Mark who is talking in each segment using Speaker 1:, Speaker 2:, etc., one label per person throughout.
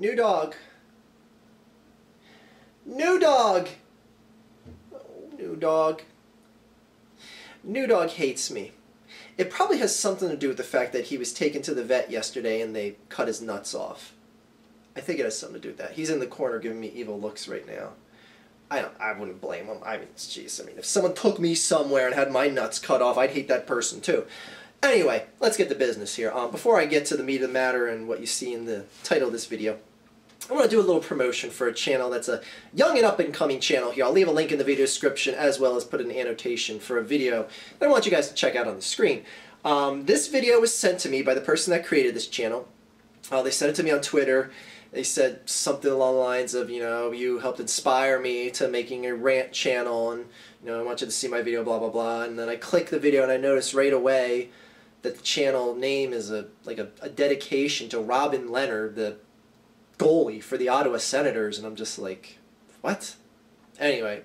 Speaker 1: New dog. New dog. Oh, new dog. New dog hates me. It probably has something to do with the fact that he was taken to the vet yesterday and they cut his nuts off. I think it has something to do with that. He's in the corner giving me evil looks right now. I wouldn't blame him. I mean, jeez, if someone took me somewhere and had my nuts cut off, I'd hate that person too. Anyway, let's get to business here. Before I get to the meat of the matter and what you see in the title of this video, I want to do a little promotion for a channel that's a young and up-and-coming channel here. I'll leave a link in the video description as well as put an annotation for a video that I want you guys to check out on the screen. This video was sent to me by the person that created this channel. They sent it to me on Twitter. They said something along the lines of, you helped inspire me to making a rant channel, and, I want you to see my video, blah, blah, blah. And then I click the video and I notice right away that the channel name is a dedication to Robin Leonard, the goalie for the Ottawa Senators, and I'm just like, what? Anyway,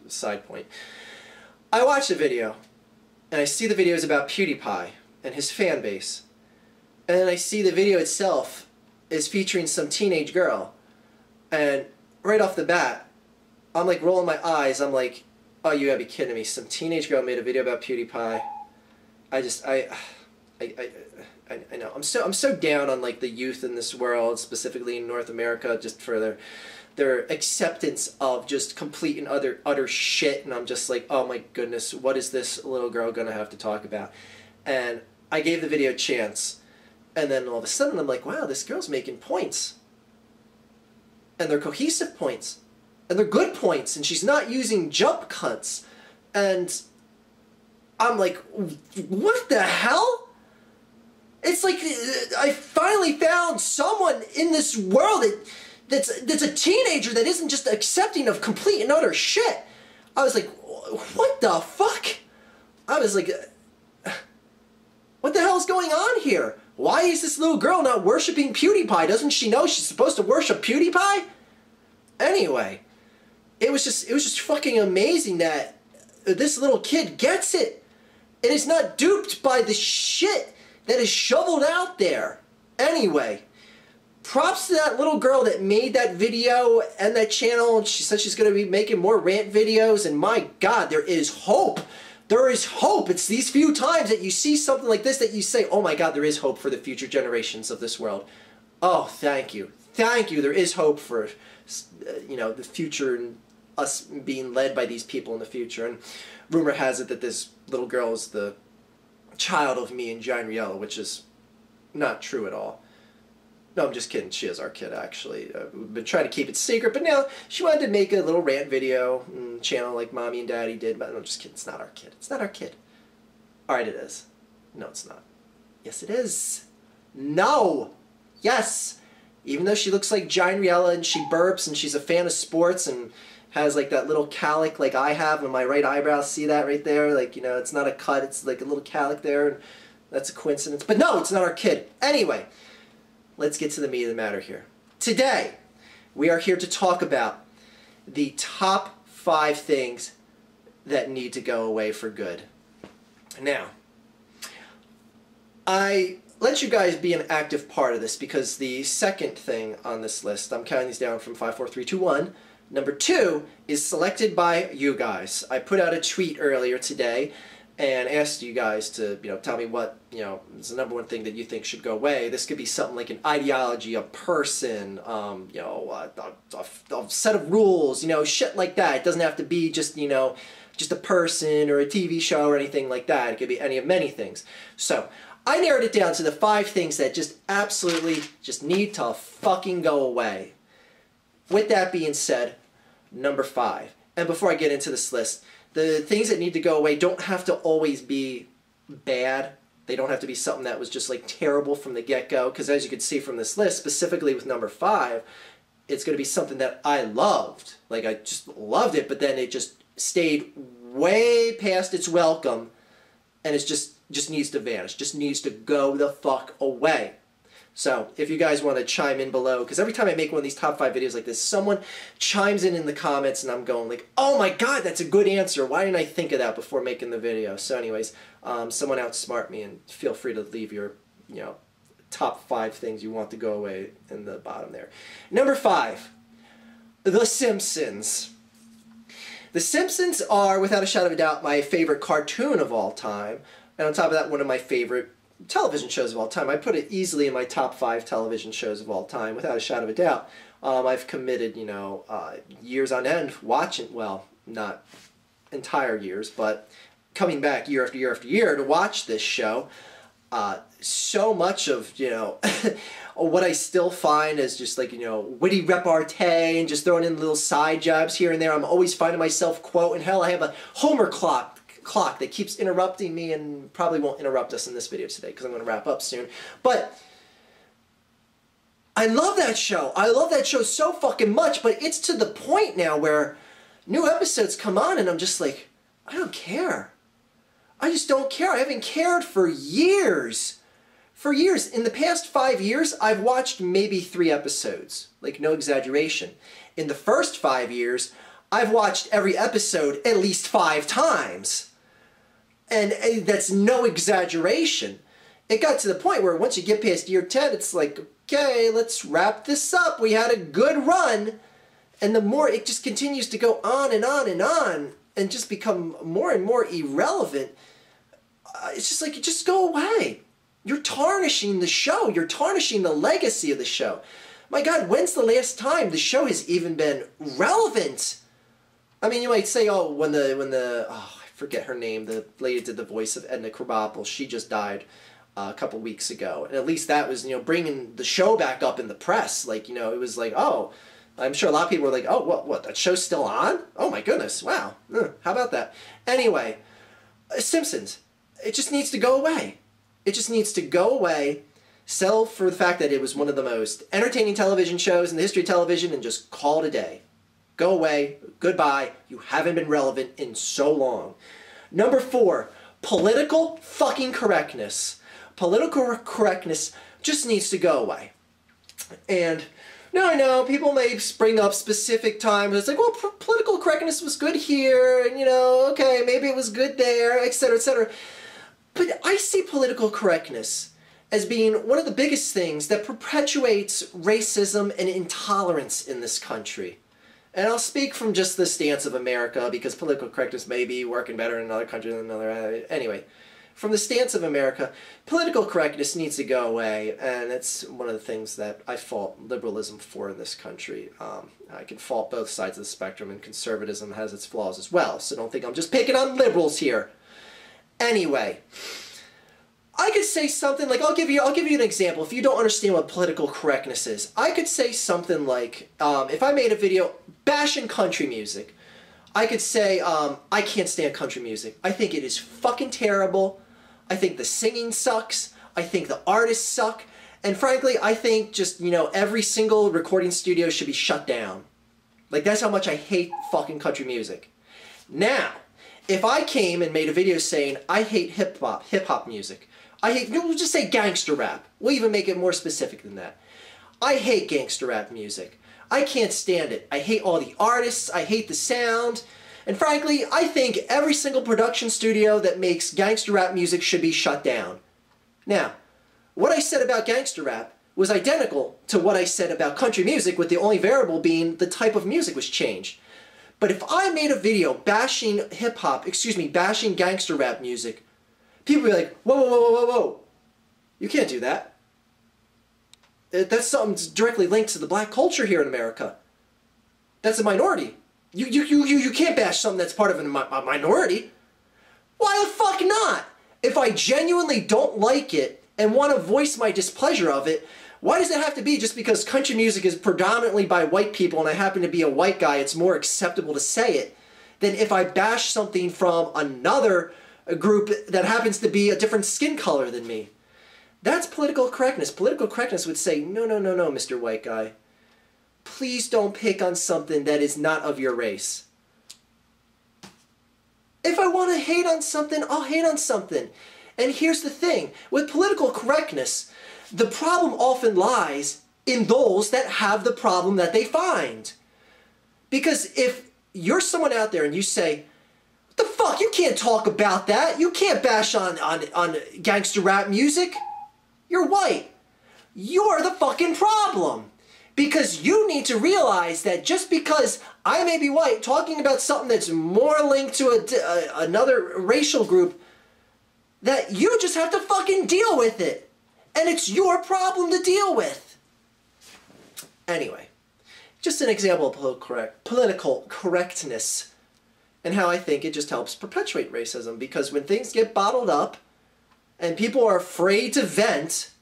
Speaker 1: side point. I watch the video, and I see the videos about PewDiePie and his fan base, and then I see the video itself is featuring some teenage girl, and right off the bat, I'm like rolling my eyes. I'm like, oh, you gotta be kidding me! Some teenage girl made a video about PewDiePie. I know. I'm so down on like the youth in this world, specifically in North America, just for their acceptance of just complete and utter shit. And I'm just like, oh my goodness, what is this little girl gonna have to talk about? And I gave the video a chance. And then all of a sudden I'm like, wow, this girl's making points. And they're cohesive points. And they're good points. And she's not using jump cuts. And I'm like, what the hell? It's like I finally found someone in this world that's a teenager that isn't just accepting of complete and utter shit. I was like, what the fuck? I was like, what the hell is going on here? Why is this little girl not worshiping PewDiePie? Doesn't she know she's supposed to worship PewDiePie? Anyway, it was just fucking amazing that this little kid gets it and is not duped by the shit that is shoveled out there. Anyway, props to that little girl that made that video and that channel. She said she's going to be making more rant videos, and my God, there is hope. There is hope. It's these few times that you see something like this that you say, oh my God, there is hope for the future generations of this world. Oh, thank you. Thank you. There is hope for, the future and us being led by these people in the future. And rumor has it that this little girl is the child of me and Giant Riella, which is not true at all. No, I'm just kidding. She is our kid, actually. We've been trying to keep it secret, but now she wanted to make a little rant video channel like Mommy and Daddy did. But I'm just kidding. It's not our kid. It's not our kid. All right, it is. No, it's not. Yes, it is. No. Yes. Even though she looks like Giant Riella and she burps and she's a fan of sports and has like that little calic like I have on my right eyebrow. See that right there? Like, it's not a cut. It's like a little calic there. And that's a coincidence. But no, it's not our kid. Anyway. Let's get to the meat of the matter here. Today, we are here to talk about the top 5 things that need to go away for good. Now, I let you guys be an active part of this because the second thing on this list, I'm counting these down from 5, 4, 3, 2, 1. Number 2 is selected by you guys. I put out a tweet earlier today and asked you guys to, tell me what, is the number 1 thing that you think should go away. This could be something like an ideology, a person, a set of rules, shit like that. It doesn't have to be just, just a person or a TV show or anything like that. It could be any of many things. So, I narrowed it down to the 5 things that just absolutely just need to fucking go away. With that being said, number 5. And before I get into this list, the things that need to go away don't have to always be bad. They don't have to be something that was just like terrible from the get-go. Because as you can see from this list, specifically with number 5, it's going to be something that I loved. Like I just loved it, but then it just stayed way past its welcome. And it just needs to vanish. Just needs to go the fuck away. So, if you guys want to chime in below, because every time I make one of these top 5 videos like this, someone chimes in the comments and I'm going like, oh my God, that's a good answer. Why didn't I think of that before making the video? So anyways, someone outsmart me and feel free to leave your, top 5 things you want to go away in the bottom there. Number 5, The Simpsons. The Simpsons are, without a shadow of a doubt, my favorite cartoon of all time. And on top of that, one of my favorite television shows of all time. I put it easily in my top 5 television shows of all time, without a shadow of a doubt. I've committed, years on end watching, well, not entire years, but coming back year after year after year to watch this show. So much of, what I still find is just like, witty repartee and just throwing in little side jabs here and there. I'm always finding myself quoting. Hell, I have a Homer clock that keeps interrupting me and probably won't interrupt us in this video today because I'm going to wrap up soon. But I love that show. I love that show so fucking much, but it's to the point now where new episodes come on and I'm just like, I don't care. I just don't care. I haven't cared for years. For years. In the past 5 years, I've watched maybe 3 episodes. Like, no exaggeration. In the first 5 years, I've watched every episode at least 5 times. And that's no exaggeration. It got to the point where once you get past year 10, it's like, okay, let's wrap this up. We had a good run. And the more it just continues to go on and on and on and just become more and more irrelevant, it's just like, just go away. You're tarnishing the show. You're tarnishing the legacy of the show. My God, when's the last time the show has even been relevant? I mean, you might say, oh, when I forget her name, the lady that did the voice of Edna Krabappel, she just died a couple weeks ago. And at least that was, bringing the show back up in the press. Like, it was like, oh, I'm sure a lot of people were like, oh, what, that show's still on? Oh my goodness, wow. How about that? Anyway, Simpsons. It just needs to go away. It just needs to go away, settle for the fact that it was one of the most entertaining television shows in the history of television, and just call it a day. Go away. Goodbye. You haven't been relevant in so long. Number 4, political fucking correctness. Political correctness just needs to go away. And now I know people may bring up specific times. It's like, well, political correctness was good here, and, okay, maybe it was good there, etc., etc. But I see political correctness as being one of the biggest things that perpetuates racism and intolerance in this country. And I'll speak from just the stance of America, because political correctness may be working better in another country than another. Anyway, from the stance of America, political correctness needs to go away, and it's one of the things that I fault liberalism for in this country. I can fault both sides of the spectrum, and conservatism has its flaws as well, so don't think I'm just picking on liberals here. Anyway, I could say something like, I'll give you an example. If you don't understand what political correctness is, I could say something like, if I made a video bashing country music, I could say, I can't stand country music. I think it is fucking terrible. I think the singing sucks. I think the artists suck. And frankly, I think just, every single recording studio should be shut down. Like, that's how much I hate fucking country music. Now, if I came and made a video saying, I hate hip-hop music, we'll just say gangster rap. We'll even make it more specific than that. I hate gangster rap music. I can't stand it. I hate all the artists. I hate the sound. And frankly, I think every single production studio that makes gangster rap music should be shut down. Now, what I said about gangster rap was identical to what I said about country music, with the only variable being the type of music was changed. But if I made a video bashing bashing gangster rap music, people would be like, whoa, whoa, whoa, whoa, whoa. You can't do that. That's something directly linked to the black culture here in America. That's a minority. You can't bash something that's part of a minority. Why the fuck not? If I genuinely don't like it and want to voice my displeasure of it, why does it have to be just because country music is predominantly by white people and I happen to be a white guy, it's more acceptable to say it, than if I bash something from another group that happens to be a different skin color than me? That's political correctness. Political correctness would say, no, no, no, no, Mr. White Guy. Please don't pick on something that is not of your race. If I want to hate on something, I'll hate on something. And here's the thing. With political correctness, the problem often lies in those that have the problem that they find. Because if you're someone out there and you say, what the fuck, you can't talk about that. You can't bash on gangster rap music. You're white. you're the fucking problem. Because you need to realize that just because I may be white, talking about something that's more linked to another racial group, that you just have to fucking deal with it. And it's your problem to deal with. Anyway, just an example of political correctness and how I think it just helps perpetuate racism. Because when things get bottled up and people are afraid to vent,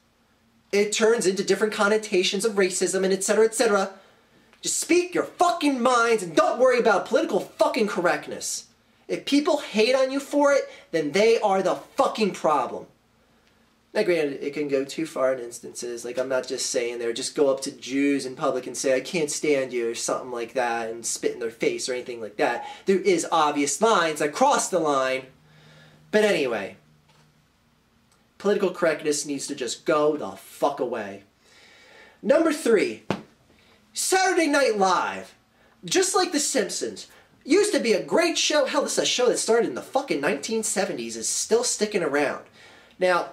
Speaker 1: it turns into different connotations of racism and etc., etc. Just speak your fucking minds and don't worry about political fucking correctness. If people hate on you for it, then they are the fucking problem. Now granted, it can go too far in instances. Like, I'm not just saying there, just go up to Jews in public and say, I can't stand you, or something like that, and spit in their face or anything like that. There is obvious lines that cross the line. But anyway, political correctness needs to just go the fuck away. Number 3, Saturday Night Live. Just like The Simpsons. Used to be a great show. Hell, this is a show that started in the fucking 1970s. Is still sticking around. Now,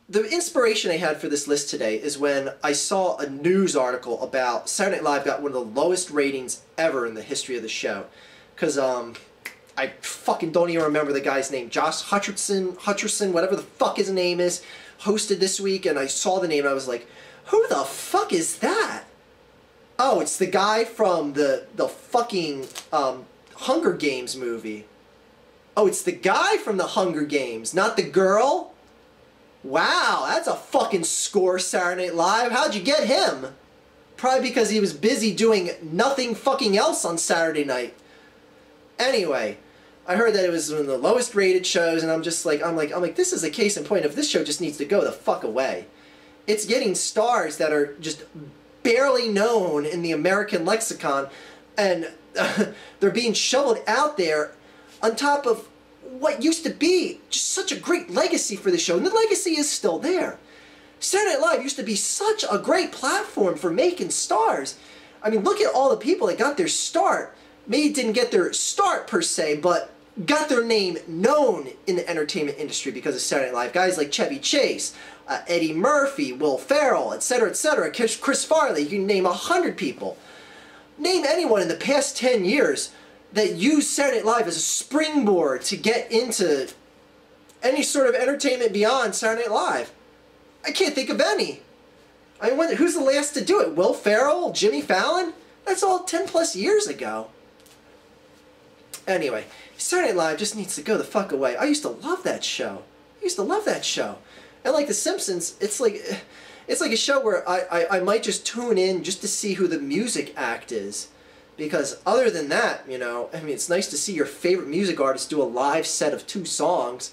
Speaker 1: the inspiration I had for this list today is when I saw a news article about Saturday Night Live got one of the lowest ratings ever in the history of the show. Because, I fucking don't even remember the guy's name. Josh Hutcherson, whatever the fuck his name is, hosted this week, and I saw the name and I was like, who the fuck is that? Oh, it's the guy from the fucking Hunger Games movie. Oh, it's the guy from the Hunger Games, not the girl? Wow, that's a fucking score, Saturday Night Live. How'd you get him? Probably because he was busy doing nothing fucking else on Saturday night. Anyway, I heard that it was one of the lowest rated shows, and I'm like, this is a case in point of this show just needs to go the fuck away. It's getting stars that are just barely known in the American lexicon, and they're being shoveled out there on top of what used to be just such a great legacy for the show, and the legacy is still there. Saturday Night Live used to be such a great platform for making stars. I mean, look at all the people that got their start. Maybe didn't get their start per se, but got their name known in the entertainment industry because of Saturday Night Live. Guys like Chevy Chase, Eddie Murphy, Will Ferrell, etc., etc., Chris Farley, you can name 100 people. Name anyone in the past 10 years that used Saturday Night Live as a springboard to get into any sort of entertainment beyond Saturday Night Live. I can't think of any. I mean, who's the last to do it? Will Ferrell? Jimmy Fallon? That's all 10 plus years ago. Anyway, Saturday Night Live just needs to go the fuck away. I used to love that show. And like The Simpsons, it's like a show where I might just tune in just to see who the music act is. Because other than that, you know, I mean, it's nice to see your favorite music artist do a live set of 2 songs.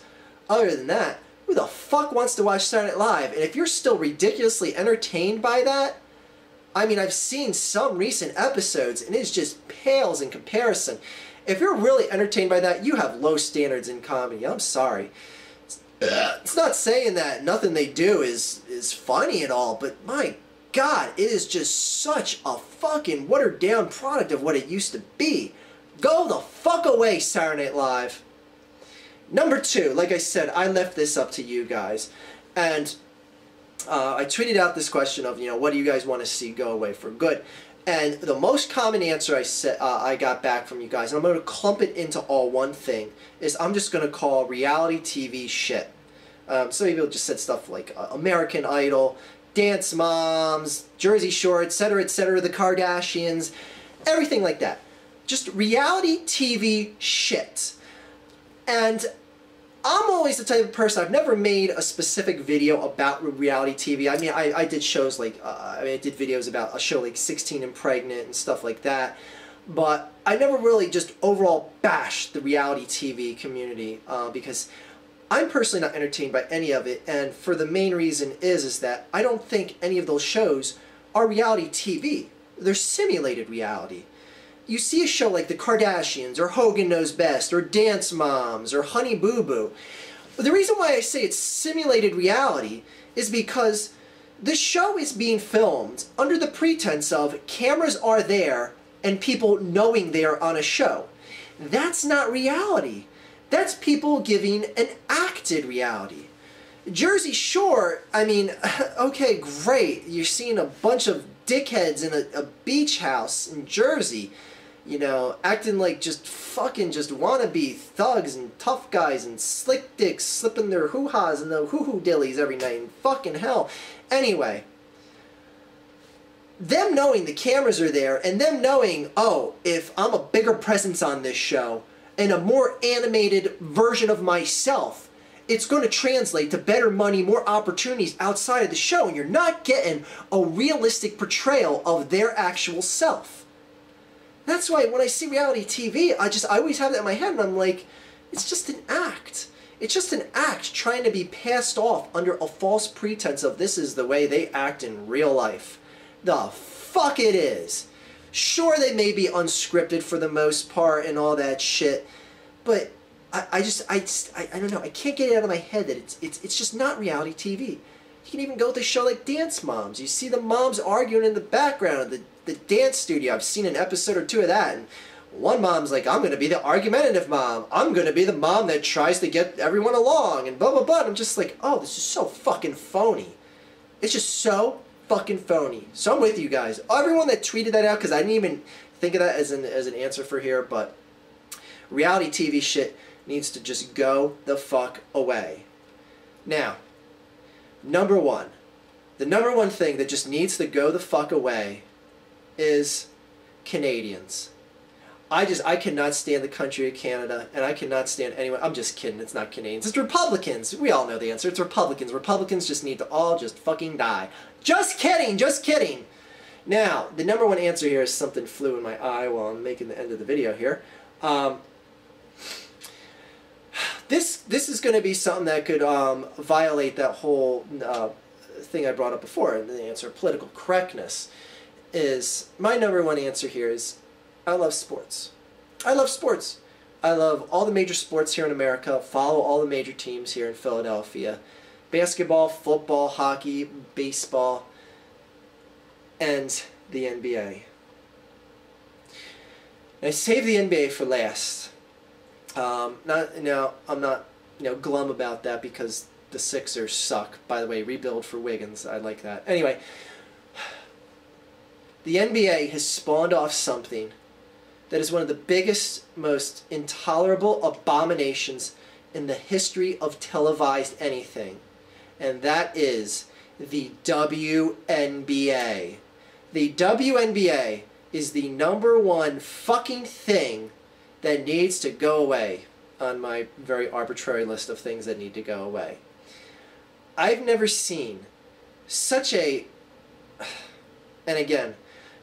Speaker 1: Other than that, who the fuck wants to watch Saturday Night Live? And if you're still ridiculously entertained by that, I mean, I've seen some recent episodes, and it just pales in comparison. If you're really entertained by that, you have low standards in comedy. I'm sorry. It's not saying that nothing they do is funny at all, but my God, it is just such a fucking watered down product of what it used to be. Go the fuck away, Saturday Night Live. Number 2, like I said, I left this up to you guys. And I tweeted out this question of, you know, what do you guys want to see go away for good? And the most common answer I got back from you guys, and I'm going to clump it into all one thing, is I'm just going to call reality TV shit. Some people just said stuff like American Idol, Dance Moms, Jersey Shore, etc., etc., the Kardashians, everything like that. Just reality TV shit. And I'm always the type of person, I've never made a specific video about reality TV. I mean, I did shows like, I did videos about a show like 16 and Pregnant and stuff like that. But I never really just overall bashed the reality TV community because I'm personally not entertained by any of it. And for the main reason is that I don't think any of those shows are reality TV. They're simulated reality. You see a show like The Kardashians, or Hogan Knows Best, or Dance Moms, or Honey Boo Boo. The reason why I say it's simulated reality is because the show is being filmed under the pretense of cameras are there and people knowing they are on a show. That's not reality. That's people giving an acted reality. Jersey Shore, I mean, okay, great. You're seeing a bunch of dickheads in a beach house in Jersey, you know, acting like just fucking just wannabe thugs and tough guys and slick dicks slipping their hoo-has and the hoo-hoo dillies every night and fucking hell. Anyway, them knowing the cameras are there and them knowing, oh, if I'm a bigger presence on this show and a more animated version of myself, it's going to translate to better money, more opportunities outside of the show, and you're not getting a realistic portrayal of their actual self. That's why when I see reality TV, I always have that in my head, and I'm like, it's just an act. It's just an act trying to be passed off under a false pretense of this is the way they act in real life. The fuck it is. Sure, they may be unscripted for the most part and all that shit, but I don't know. I can't get it out of my head that it's just not reality TV. You can even go with a show like Dance Moms. You see the moms arguing in the background of the dance studio. I've seen an episode or two of that, and one mom's like, I'm going to be the argumentative mom. I'm going to be the mom that tries to get everyone along, and blah, blah, blah. And I'm just like, oh, this is so fucking phony. It's just so fucking phony. So I'm with you guys. Everyone that tweeted that out, because I didn't even think of that as an answer for here, but reality TV shit needs to just go the fuck away. Now, number one. The number one thing that just needs to go the fuck away is Canadians. I cannot stand the country of Canada, and I cannot stand anyone. I'm just kidding. It's not Canadians. It's Republicans. We all know the answer. It's Republicans. Republicans just need to all just fucking die. Just kidding. Just kidding. Now, the number one answer here is something flew in my eye while I'm making the end of the video here. This is going to be something that could violate that whole thing I brought up before. And the answer, political correctness, is my number one answer here is I love sports. I love sports. I love all the major sports here in America, follow all the major teams here in Philadelphia. Basketball, football, hockey, baseball, and the NBA. And I saved the NBA for last. I'm not glum about that because the Sixers suck. By the way, rebuild for Wiggins. I like that. Anyway, the NBA has spawned off something that is one of the biggest, most intolerable abominations in the history of televised anything. And that is the WNBA. The WNBA is the number one fucking thing that needs to go away on my very arbitrary list of things that need to go away. I've never seen such a... And again,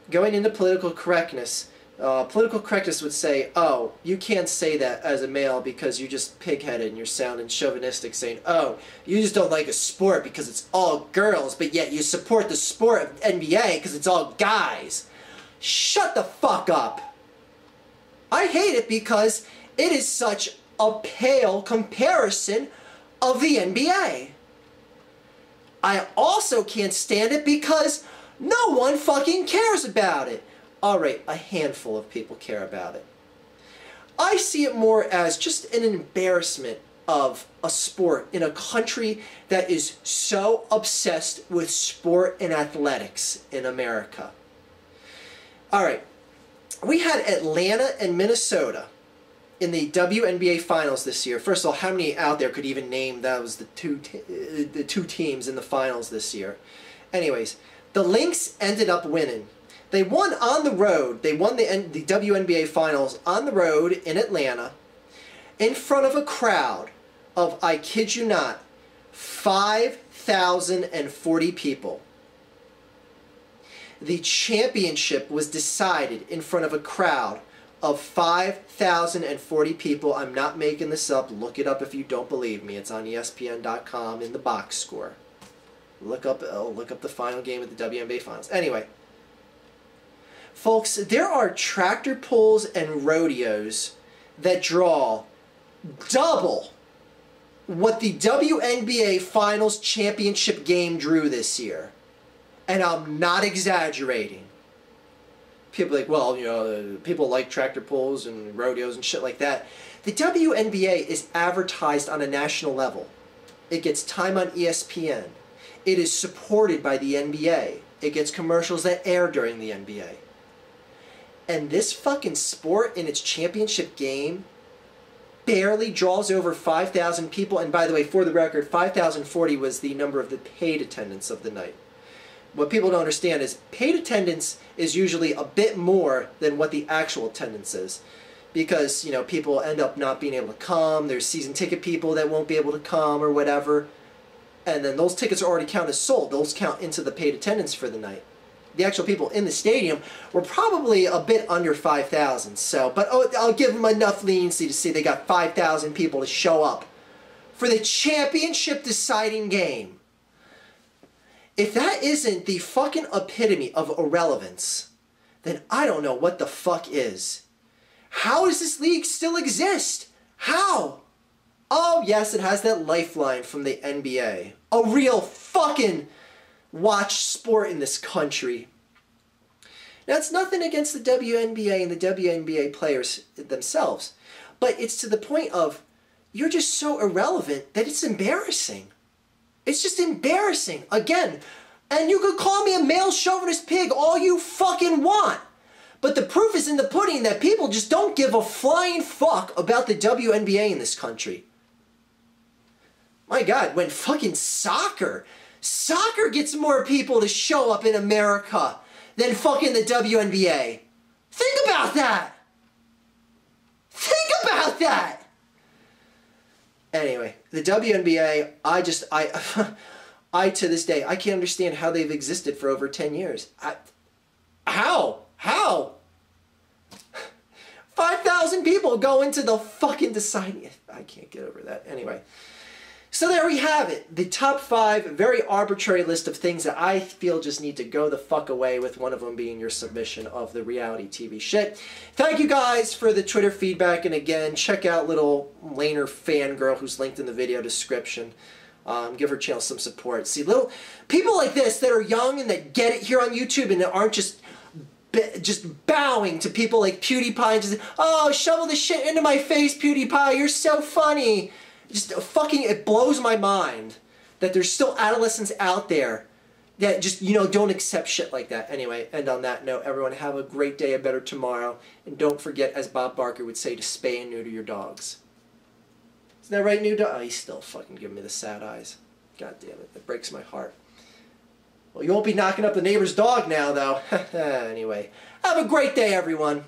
Speaker 1: going into political correctness would say, oh, you can't say that as a male because you're just pig-headed and you're sounding chauvinistic, saying, oh, you just don't like a sport because it's all girls, but yet you support the sport of NBA because it's all guys. Shut the fuck up. I hate it because it is such a pale comparison of the NBA. I also can't stand it because no one fucking cares about it. Alright, a handful of people care about it. I see it more as just an embarrassment of a sport in a country that is so obsessed with sport and athletics in America. Alright, we had Atlanta and Minnesota in the WNBA finals this year. First of all, how many out there could even name that was the two teams in the finals this year? Anyways, the Lynx ended up winning. They won on the road. They won the WNBA finals on the road in Atlanta in front of a crowd of, I kid you not, 5,040 people. The championship was decided in front of a crowd of 5,040 people. I'm not making this up. Look it up if you don't believe me. It's on ESPN.com in the box score. Look up the final game of the WNBA finals. Anyway, folks, there are tractor pulls and rodeos that draw double what the WNBA finals championship game drew this year. And I'm not exaggerating. People are like, well, you know, people like tractor pulls and rodeos and shit like that. The WNBA is advertised on a national level. It gets time on ESPN. It is supported by the NBA. It gets commercials that air during the NBA. And this fucking sport in its championship game barely draws over 5,000 people. And by the way, for the record, 5,040 was the number of the paid attendance of the night. What people don't understand is paid attendance is usually a bit more than what the actual attendance is. Because, you know, people end up not being able to come. There's season ticket people that won't be able to come or whatever. And then those tickets are already counted as sold. Those count into the paid attendance for the night. The actual people in the stadium were probably a bit under 5,000. So, but I'll give them enough leniency to see they got 5,000 people to show up for the championship deciding game. If that isn't the fucking epitome of irrelevance, then I don't know what the fuck is. How does this league still exist? How? Oh, yes, it has that lifeline from the NBA. A real fucking watch sport in this country. Now, it's nothing against the WNBA and the WNBA players themselves, but it's to the point of you're just so irrelevant that it's embarrassing. It's just embarrassing. Again, and you could call me a male chauvinist pig all you fucking want. But the proof is in the pudding that people just don't give a flying fuck about the WNBA in this country. My God, when fucking soccer gets more people to show up in America than fucking the WNBA. Think about that. Think about that. Anyway, the WNBA, I to this day, I can't understand how they've existed for over 10 years. How? 5,000 people go into the fucking deciding. I can't get over that. Anyway. So there we have it. The top 5, very arbitrary list of things that I feel just need to go the fuck away, with one of them being your submission of the reality TV shit. Thank you guys for the Twitter feedback, and again, check out little Laner fangirl who's linked in the video description. Give her channel some support. See, little people like this that are young and that get it here on YouTube and that aren't just bowing to people like PewDiePie and just, oh, shovel the shit into my face, PewDiePie, you're so funny. Just fucking, it blows my mind that there's still adolescents out there that just, you know, don't accept shit like that. Anyway, and on that note, everyone have a great day, a better tomorrow. And don't forget, as Bob Barker would say, to spay and neuter your dogs. Isn't that right, new dog? Oh, he's still fucking giving me the sad eyes. God damn it, that breaks my heart. Well, you won't be knocking up the neighbor's dog now, though. Anyway, have a great day, everyone.